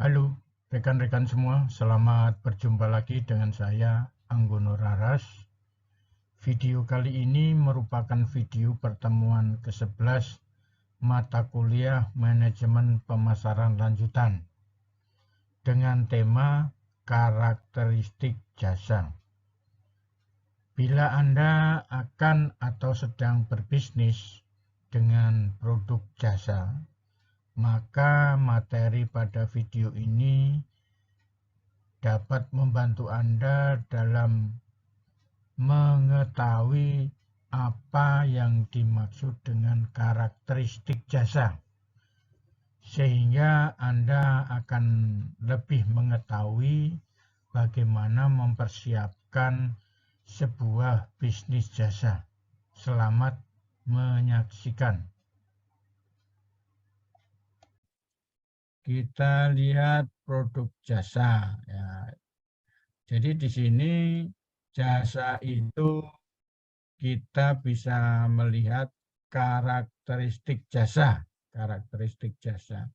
Halo, rekan-rekan semua. Selamat berjumpa lagi dengan saya, Anggono Raras. Video kali ini merupakan video pertemuan ke-11 mata kuliah Manajemen Pemasaran Lanjutan dengan tema karakteristik jasa. Bila Anda akan atau sedang berbisnis dengan produk jasa, maka materi pada video ini dapat membantu Anda dalam mengetahui apa yang dimaksud dengan karakteristik jasa, sehingga Anda akan lebih mengetahui bagaimana mempersiapkan sebuah bisnis jasa. Selamat menyaksikan. Kita lihat produk jasa ya. Jadi di sini jasa itu kita bisa melihat karakteristik jasa. Karakteristik jasa.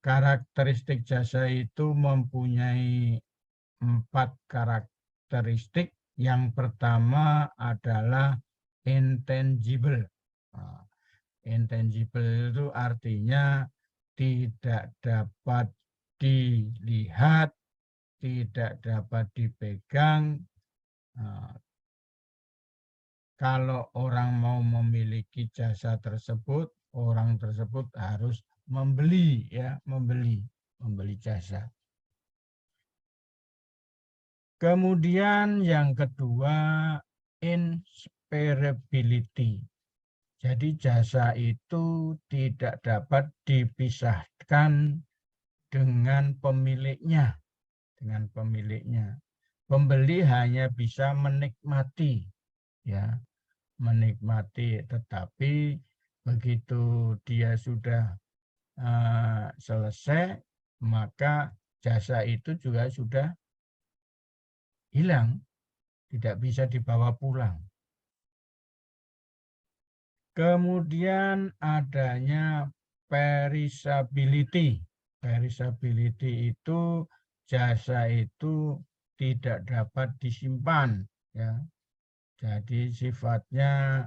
Karakteristik jasa itu mempunyai 4 karakteristik. Yang pertama adalah intangible. Nah, intangible itu artinya tidak dapat dilihat, tidak dapat dipegang. Nah, kalau orang mau memiliki jasa tersebut, orang tersebut harus membeli jasa. Kemudian yang kedua, inseparability. Jadi jasa itu tidak dapat dipisahkan dengan pemiliknya. Pembeli hanya bisa menikmati, ya, tetapi begitu dia sudah selesai, maka jasa itu juga sudah hilang, tidak bisa dibawa pulang. Kemudian adanya perishability. Perishability itu jasa itu tidak dapat disimpan, ya. Jadi sifatnya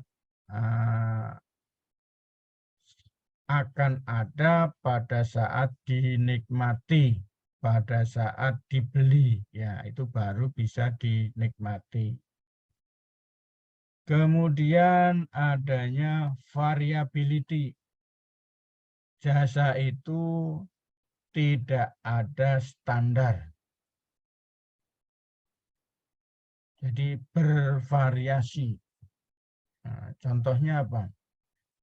akan ada pada saat dinikmati, pada saat dibeli, ya, itu baru bisa dinikmati. Kemudian adanya variability. Jasa itu tidak ada standar. Jadi bervariasi. Nah, contohnya apa?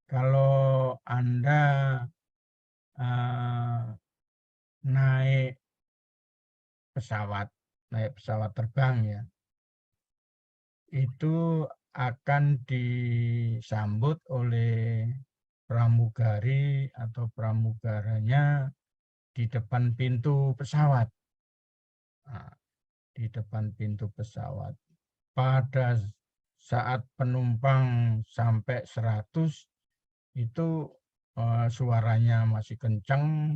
Kalau Anda naik pesawat terbang, ya, itu akan disambut oleh pramugari atau pramugaranya di depan pintu pesawat. Nah, di depan pintu pesawat. Pada saat penumpang sampai 100 itu suaranya masih kencang,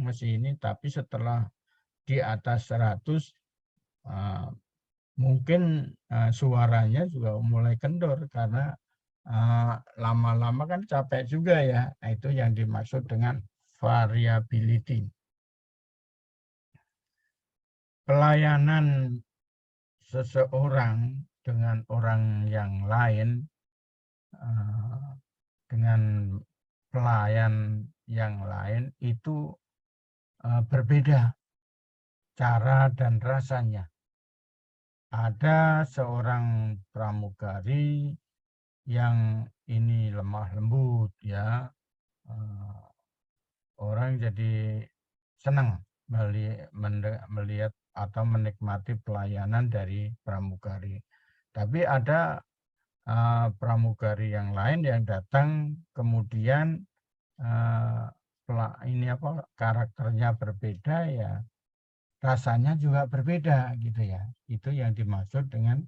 tapi setelah di atas 100 mungkin suaranya juga mulai kendor karena lama-lama kan capek juga, ya. Nah, itu yang dimaksud dengan variability. Pelayanan seseorang dengan orang yang lain, dengan pelayan yang lain itu berbeda cara dan rasanya. Ada seorang pramugari yang ini lemah lembut, ya, orang jadi senang melihat atau menikmati pelayanan dari pramugari. Tapi ada pramugari yang lain yang datang kemudian karakternya berbeda, ya, rasanya juga berbeda, gitu, ya. Itu yang dimaksud dengan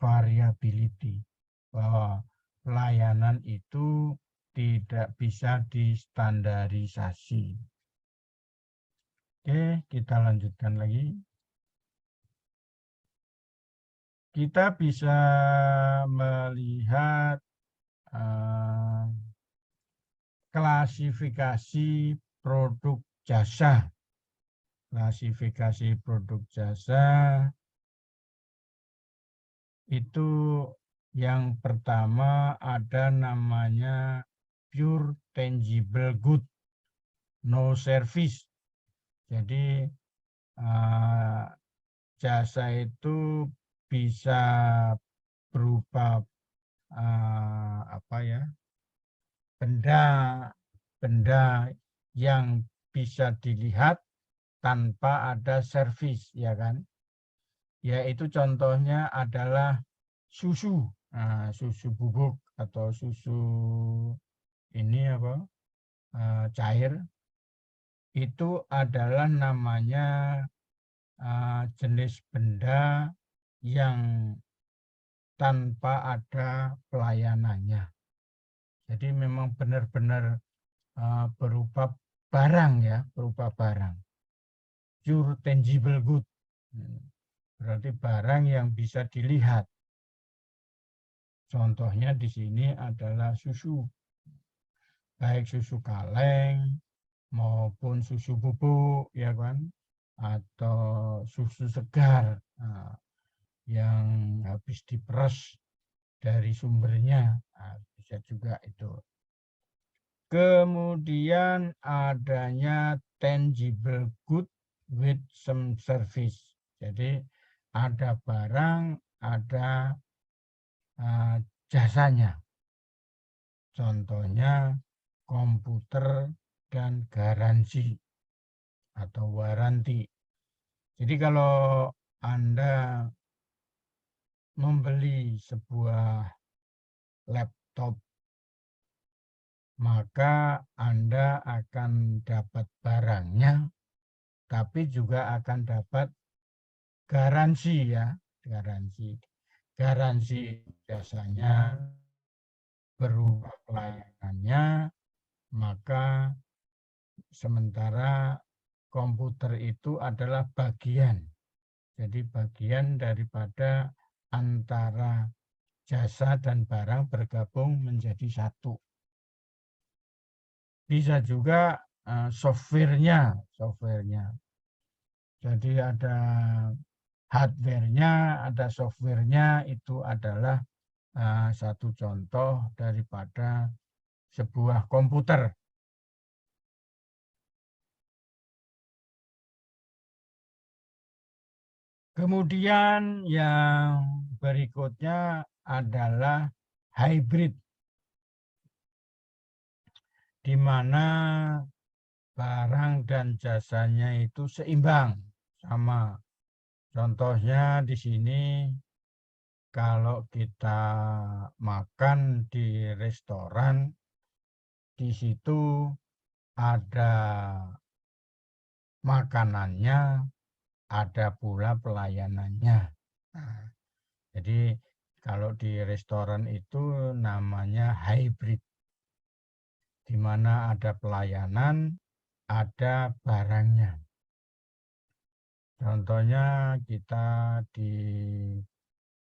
variability, bahwa pelayanan itu tidak bisa distandarisasi. Oke, kita lanjutkan lagi. Kita bisa melihat klasifikasi produk jasa. Klasifikasi produk jasa itu yang pertama ada namanya pure tangible good, no service. Jadi jasa itu bisa berupa apa ya, benda yang bisa dilihat tanpa ada servis, ya kan? Yaitu contohnya adalah susu, susu bubuk atau susu ini apa cair, itu adalah namanya jenis benda yang tanpa ada pelayanannya. Jadi memang benar-benar berupa barang ya, berupa barang. Pure tangible good. Berarti barang yang bisa dilihat. Contohnya di sini adalah susu. Baik susu kaleng maupun susu bubuk, ya kan? Atau susu segar yang habis diperas dari sumbernya. Bisa juga itu. Kemudian adanya tangible good with some service. Jadi ada barang, ada jasanya. Contohnya komputer dan garansi atau waranti. Jadi kalau Anda membeli sebuah laptop, maka Anda akan dapat barangnya, tapi juga akan dapat garansi ya, garansi. Garansi jasanya berupa pelayanannya, maka sementara komputer itu adalah bagian. Jadi bagian daripada antara jasa dan barang bergabung menjadi satu. Bisa juga softwarenya. Jadi ada hardware-nya, ada software-nya, itu adalah satu contoh daripada sebuah komputer. Kemudian yang berikutnya adalah hybrid, di mana barang dan jasanya itu seimbang, sama. Contohnya di sini kalau kita makan di restoran, di situ ada makanannya, ada pula pelayanannya. Nah, jadi kalau di restoran itu namanya hybrid, di mana ada pelayanan, ada barangnya. Contohnya kita di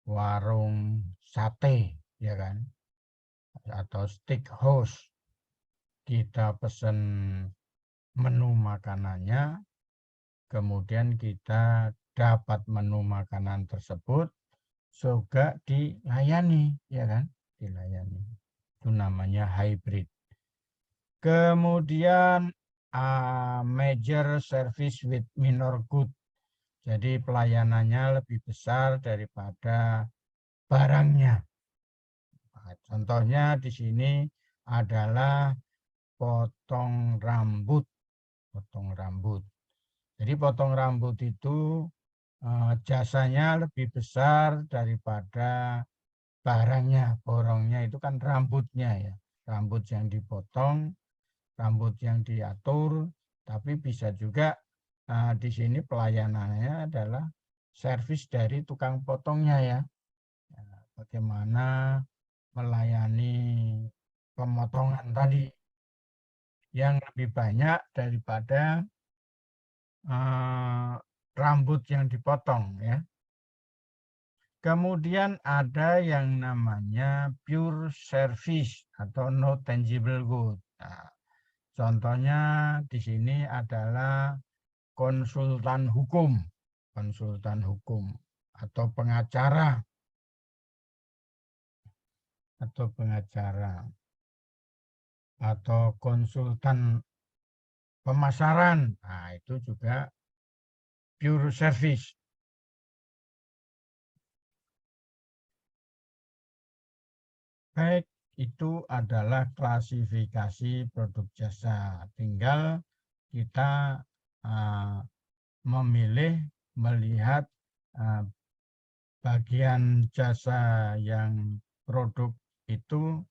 warung sate, ya kan, atau steakhouse, kita pesen menu makanannya, kemudian kita dapat menu makanan tersebut juga dilayani, ya kan, dilayani. Itu namanya hybrid. Kemudian major service with minor good. Jadi pelayanannya lebih besar daripada barangnya. Nah, contohnya di sini adalah potong rambut. Potong rambut. Jadi potong rambut itu jasanya lebih besar daripada barangnya. Borongnya itu kan rambutnya ya. Rambut yang dipotong, rambut yang diatur, tapi bisa juga di sini pelayanannya adalah servis dari tukang potongnya ya. Bagaimana melayani pemotongan tadi yang lebih banyak daripada rambut yang dipotong ya. Kemudian ada yang namanya pure service atau no tangible good. Nah, contohnya di sini adalah konsultan hukum atau pengacara atau konsultan pemasaran. Nah, itu juga pure service. Baik, itu adalah klasifikasi produk jasa. Tinggal kita memilih melihat bagian jasa yang produk itu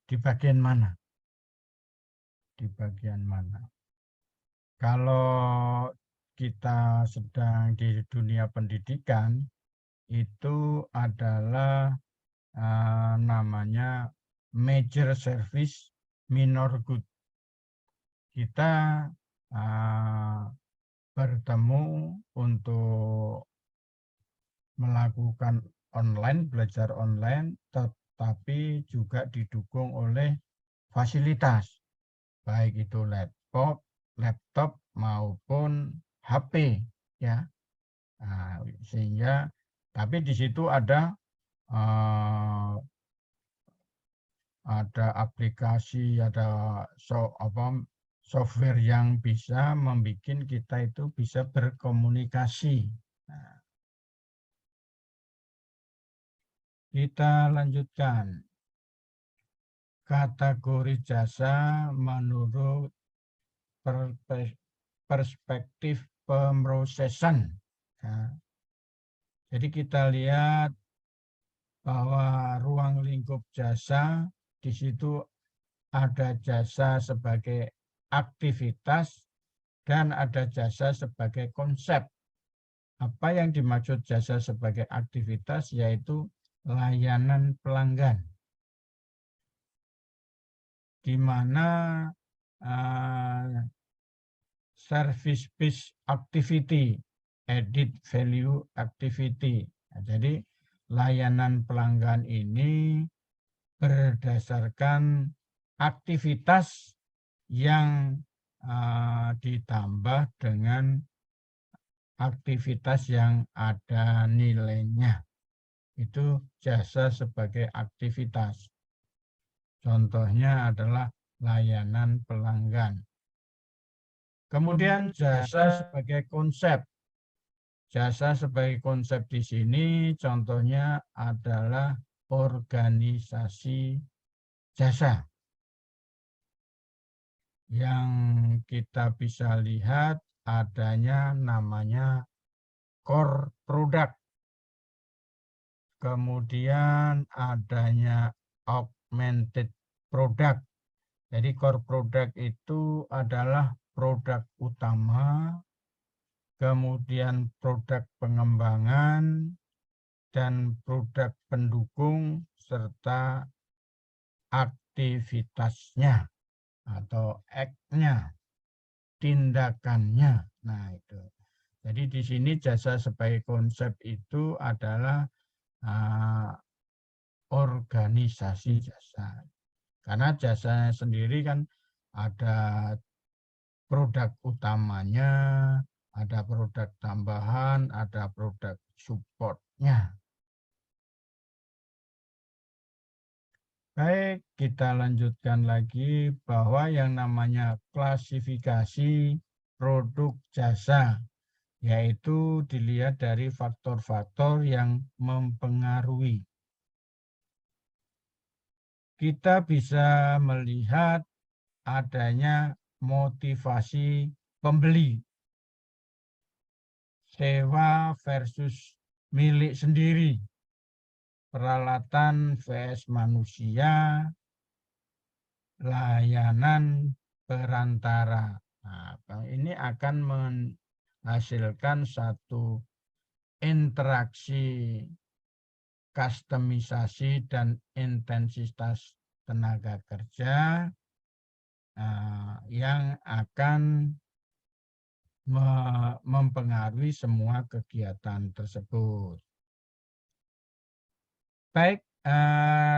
di bagian mana. Kalau kita sedang di dunia pendidikan, itu adalah namanya major service, minor good. Kita bertemu untuk melakukan belajar online, tetapi juga didukung oleh fasilitas, baik itu laptop maupun HP, ya. Nah, sehingga, tapi di situ ada aplikasi, ada software yang bisa membuat kita itu bisa berkomunikasi. Nah, kita lanjutkan. Kategori jasa menurut perspektif pemrosesan. Nah, jadi kita lihat bahwa ruang lingkup jasa, di situ ada jasa sebagai aktivitas dan ada jasa sebagai konsep. Apa yang dimaksud jasa sebagai aktivitas, yaitu layanan pelanggan, di mana service-based activity, added value activity. Nah, jadi layanan pelanggan ini berdasarkan aktivitas yang ditambah dengan aktivitas yang ada nilainya. Itu jasa sebagai aktivitas. Contohnya adalah layanan pelanggan. Kemudian jasa sebagai konsep. Jasa sebagai konsep di sini contohnya adalah organisasi jasa. Yang kita bisa lihat adanya namanya core product. Kemudian adanya augmented product. Jadi core product itu adalah produk utama, kemudian produk pengembangan, dan produk pendukung, serta aktivitasnya atau act-nya, tindakannya. Nah, itu. Jadi di sini jasa sebagai konsep itu adalah organisasi jasa. Karena jasa sendiri kan ada produk utamanya, ada produk tambahan, ada produk supportnya. Baik, kita lanjutkan lagi bahwa yang namanya klasifikasi produk jasa, yaitu dilihat dari faktor-faktor yang mempengaruhi. Kita bisa melihat adanya motivasi pembeli, sewa versus milik sendiri, peralatan vs manusia, layanan perantara. Nah, ini akan menghasilkan satu interaksi, kustomisasi, dan intensitas tenaga kerja yang akan mempengaruhi semua kegiatan tersebut. Baik,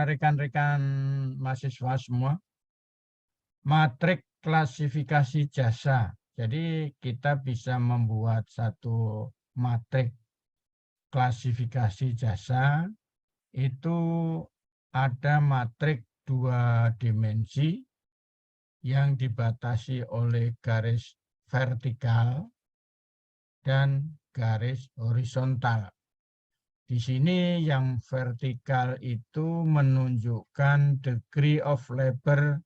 rekan-rekan mahasiswa semua, matrik klasifikasi jasa. Jadi kita bisa membuat satu matrik klasifikasi jasa, itu ada matrik 2 dimensi yang dibatasi oleh garis vertikal dan garis horizontal. Di sini yang vertikal itu menunjukkan degree of labor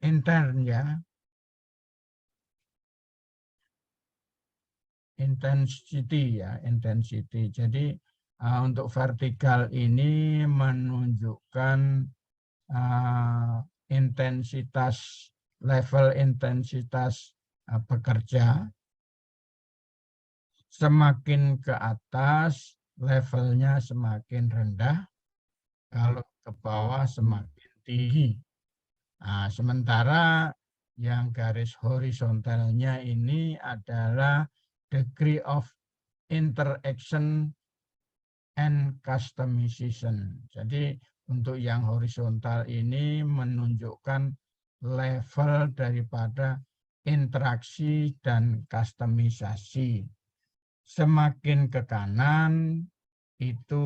intern ya. Intensity ya, intensity. Jadi untuk vertikal ini menunjukkan intensitas, level intensitas pekerja. Semakin ke atas, levelnya semakin rendah. Kalau ke bawah semakin tinggi. Nah, sementara yang garis horizontalnya ini adalah degree of interaction and customization. Jadi untuk yang horizontal ini menunjukkan level daripada interaksi dan customisasi. Semakin ke kanan itu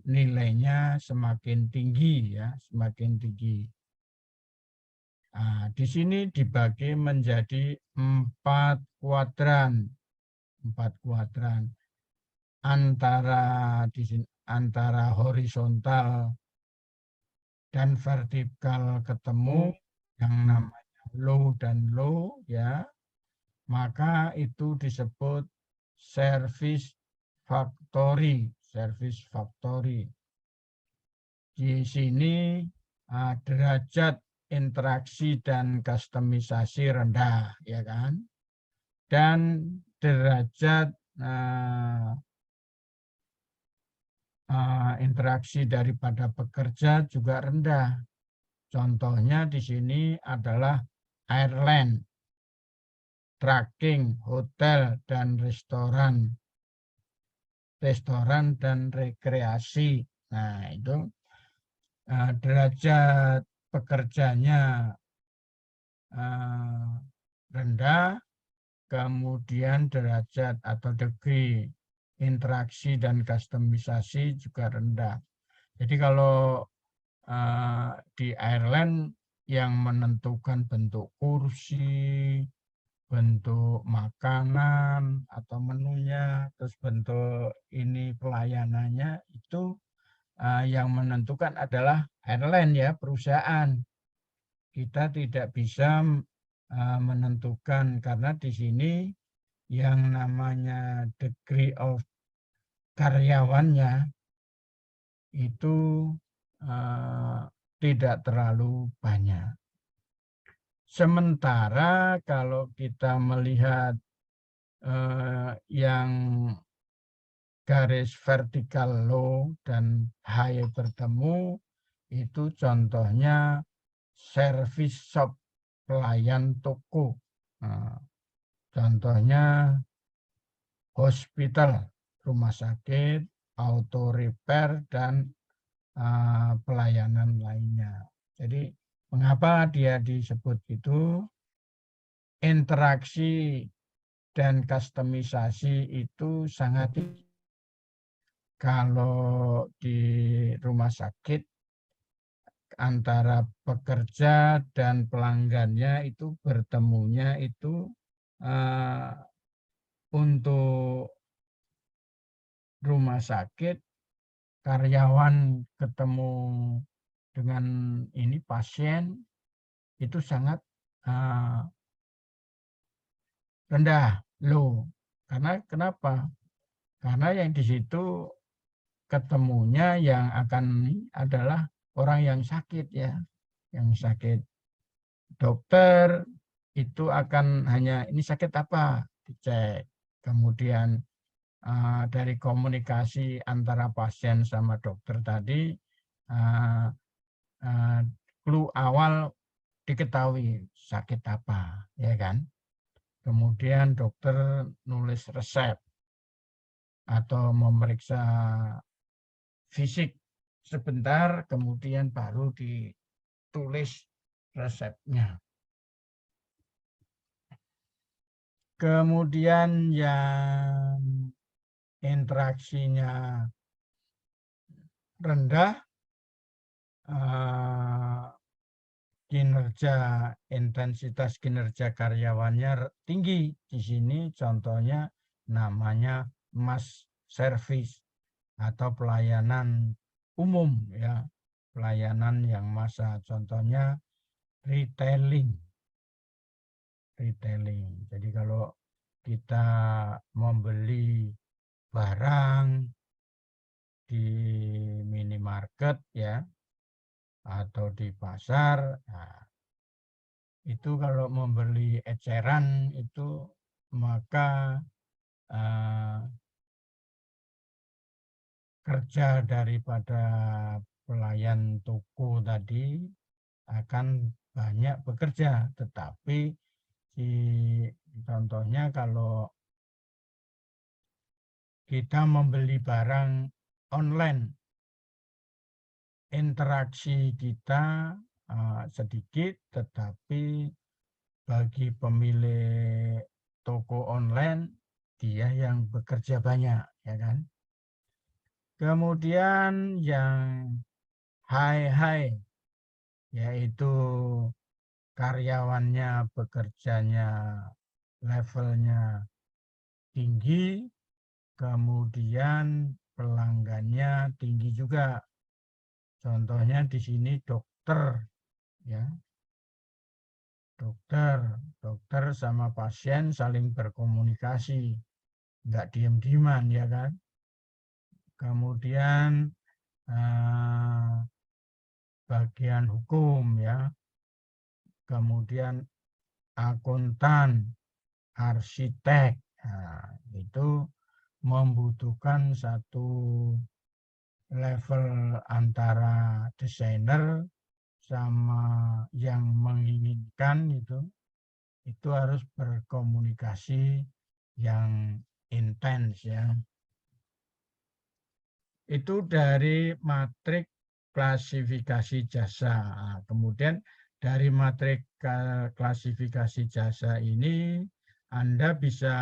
nilainya semakin tinggi ya, semakin tinggi. Nah, di sini dibagi menjadi 4 kuadran. 4 kuadran. Antara horizontal dan vertikal ketemu yang namanya low dan low ya, maka itu disebut service factory. Service factory. Di sini derajat interaksi dan customisasi rendah, ya kan? Dan derajat interaksi daripada pekerja juga rendah. Contohnya di sini adalah airline, trucking, hotel, dan restoran dan rekreasi. Nah, itu derajat pekerjanya rendah, kemudian derajat atau degree interaksi dan customisasi juga rendah. Jadi kalau di airline yang menentukan bentuk kursi, bentuk makanan atau menunya, terus bentuk ini pelayanannya itu yang menentukan adalah airline ya, perusahaan. Kita tidak bisa menentukan karena di sini yang namanya degree of karyawannya itu tidak terlalu banyak. Sementara kalau kita melihat yang garis vertikal low dan high bertemu, itu contohnya service shop, pelayan toko. Nah, contohnya hospital, rumah sakit, auto repair, dan pelayanan lainnya. Jadi mengapa dia disebut itu? Interaksi dan customisasi itu sangat tinggi. Kalau di rumah sakit antara pekerja dan pelanggannya itu bertemunya itu untuk rumah sakit karyawan ketemu dengan ini pasien itu sangat rendah, low. Karena kenapa? Karena yang di situ ketemunya yang akan adalah orang yang sakit ya, yang sakit. Dokter itu akan hanya ini sakit apa dicek. Kemudian dari komunikasi antara pasien sama dokter tadi, clue awal diketahui sakit apa, ya kan? Kemudian dokter nulis resep atau memeriksa fisik sebentar, kemudian baru ditulis resepnya. Kemudian yang interaksinya rendah, intensitas kinerja karyawannya tinggi. Di sini contohnya namanya mass service atau pelayanan umum, ya, pelayanan yang massa. Contohnya retailing. Jadi kalau kita membeli barang di minimarket, ya, atau di pasar, nah, itu kalau membeli eceran itu maka kerja daripada pelayan toko tadi akan banyak bekerja, tetapi contohnya kalau kita membeli barang online, interaksi kita sedikit, tetapi bagi pemilik toko online dia yang bekerja banyak, ya kan? Kemudian yang high, yaitu karyawannya bekerjanya levelnya tinggi, kemudian pelanggannya tinggi juga. Contohnya di sini dokter, ya. Dokter sama pasien saling berkomunikasi, nggak diem-dieman, ya kan? Kemudian bagian hukum, ya. Kemudian akuntan, arsitek, nah, itu membutuhkan satu level antara desainer sama yang menginginkan itu harus berkomunikasi yang intens, ya. Itu dari matrik klasifikasi jasa. Nah, kemudian dari matrik klasifikasi jasa ini Anda bisa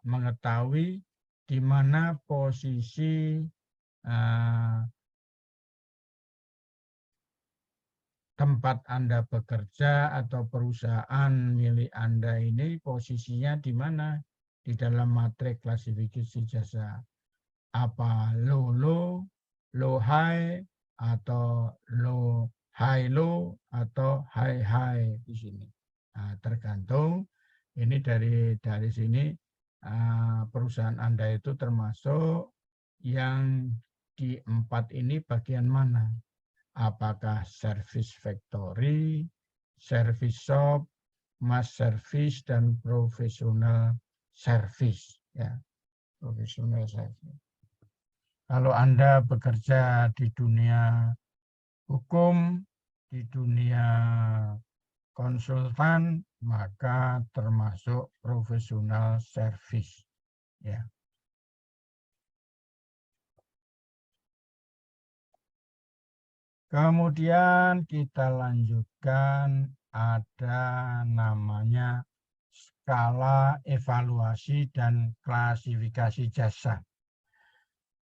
mengetahui di mana posisi tempat Anda bekerja atau perusahaan milik Anda ini posisinya di mana di dalam matrik klasifikasi jasa. Apa low high, atau high low, atau high di sini. Nah, tergantung ini dari sini perusahaan Anda itu termasuk yang di 4 ini bagian mana? Apakah service factory, service shop, mass service, dan professional service, ya. Professional service. Kalau Anda bekerja di dunia hukum, di dunia konsultan, maka termasuk professional service, ya. Kemudian kita lanjutkan, ada namanya skala evaluasi dan klasifikasi jasa.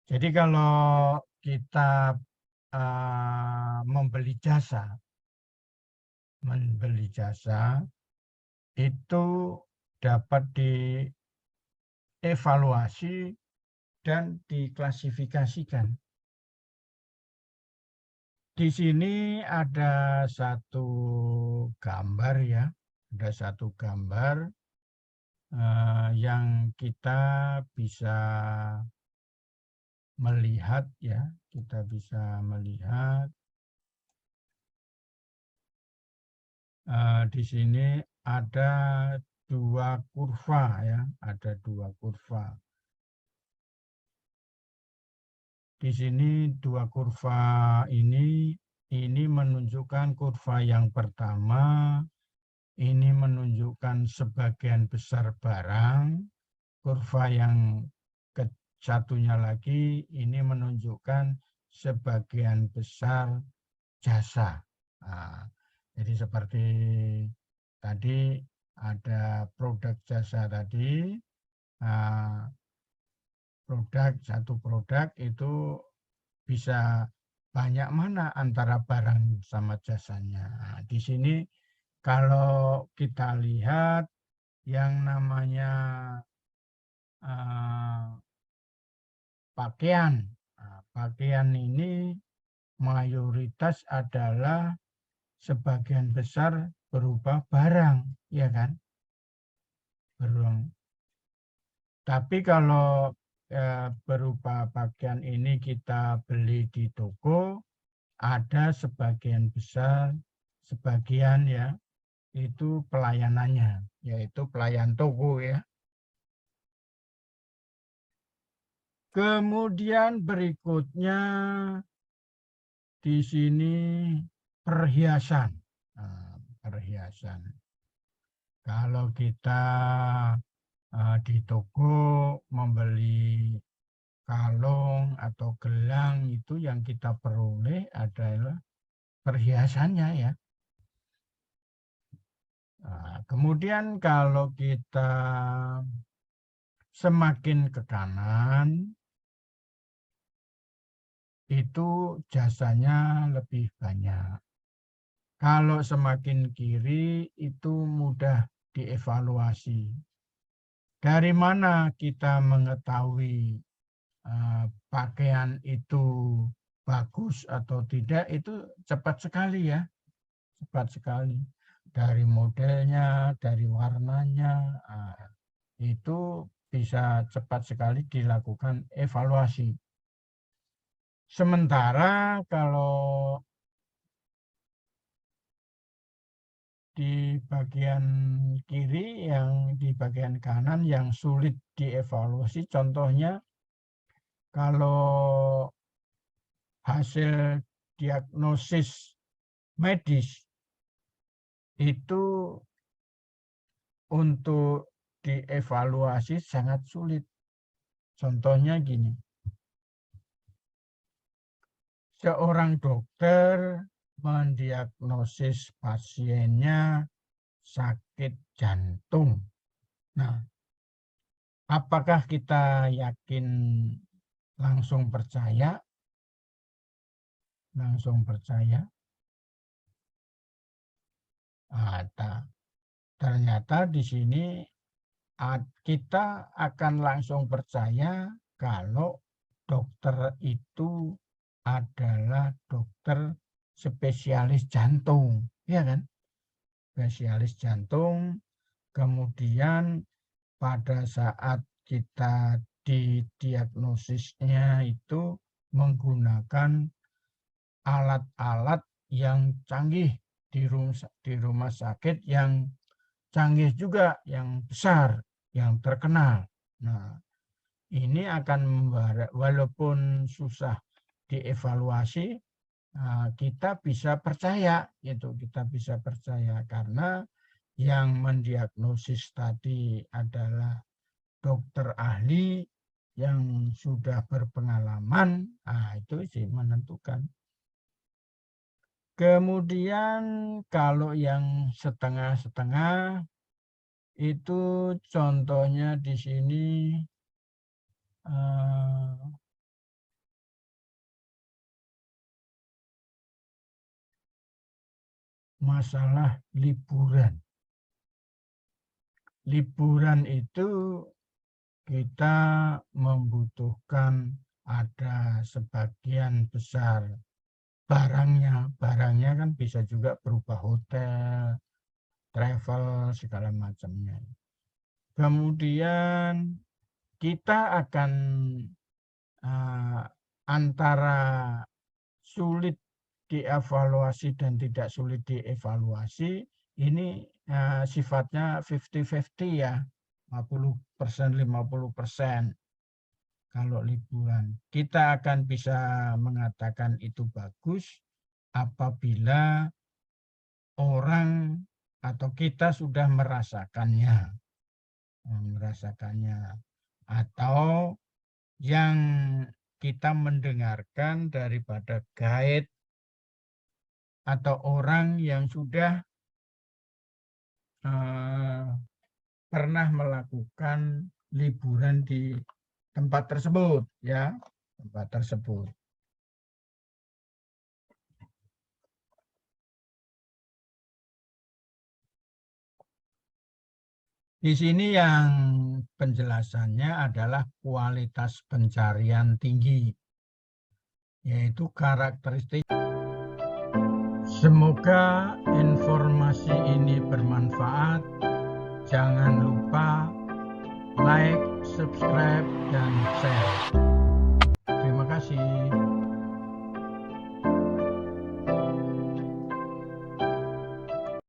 Jadi kalau kita membeli jasa itu dapat dievaluasi dan diklasifikasikan. Di sini ada satu gambar, ya, ada satu gambar yang kita bisa melihat, ya, kita bisa melihat di sini ada 2 kurva, ya, ada 2 kurva. Di sini 2 kurva ini menunjukkan kurva yang pertama ini menunjukkan sebagian besar barang, kurva yang satunya lagi ini menunjukkan sebagian besar jasa. Nah, jadi seperti tadi ada produk jasa tadi, satu produk itu bisa banyak mana antara barang sama jasanya. Nah, di sini kalau kita lihat yang namanya pakaian. Nah, pakaian ini mayoritas adalah sebagian besar berupa barang, ya kan? Barang. Tapi kalau berupa pakaian ini kita beli di toko, ada sebagian besar, sebagian ya, itu pelayanannya, yaitu pelayan toko ya. Kemudian berikutnya di sini perhiasan. Nah, perhiasan. Kalau kita di toko membeli kalung atau gelang, itu yang kita peroleh adalah perhiasannya ya. Nah, kemudian kalau kita semakin ke kanan, itu jasanya lebih banyak. Kalau semakin kiri itu mudah dievaluasi. Dari mana kita mengetahui pakaian itu bagus atau tidak, itu cepat sekali ya. Cepat sekali. Dari modelnya, dari warnanya, itu bisa cepat sekali dilakukan evaluasi. Sementara kalau di bagian kiri, yang di bagian kanan yang sulit dievaluasi, contohnya kalau hasil diagnosis medis itu untuk dievaluasi sangat sulit. Contohnya gini, seorang dokter mendiagnosis pasiennya sakit jantung. Nah, apakah kita yakin langsung percaya? Langsung percaya? Ternyata di sini kita akan langsung percaya kalau dokter itu adalah dokter spesialis jantung, ya kan? Spesialis jantung, kemudian pada saat kita didiagnosisnya itu menggunakan alat-alat yang canggih di rumah sakit yang canggih juga, yang besar, yang terkenal. Nah, ini akan walaupun susah dievaluasi, kita bisa percaya, gitu. Kita bisa percaya karena yang mendiagnosis tadi adalah dokter ahli yang sudah berpengalaman. Itu sih menentukan. Kemudian kalau yang setengah-setengah itu contohnya di sini masalah liburan. Liburan itu kita membutuhkan ada sebagian besar barangnya. Barangnya kan bisa juga berupa hotel, travel, segala macamnya. Kemudian kita akan antara sulit dievaluasi dan tidak sulit dievaluasi, ini sifatnya 50-50 ya, 50%, 50%. Kalau liburan, kita akan bisa mengatakan itu bagus apabila orang atau kita sudah merasakannya, atau yang kita mendengarkan daripada guide atau orang yang sudah pernah melakukan liburan di tempat tersebut, ya, tempat tersebut. Di sini yang penjelasannya adalah kualitas pencarian tinggi, yaitu karakteristik. Semoga informasi ini bermanfaat. Jangan lupa like, subscribe, dan share. Terima kasih.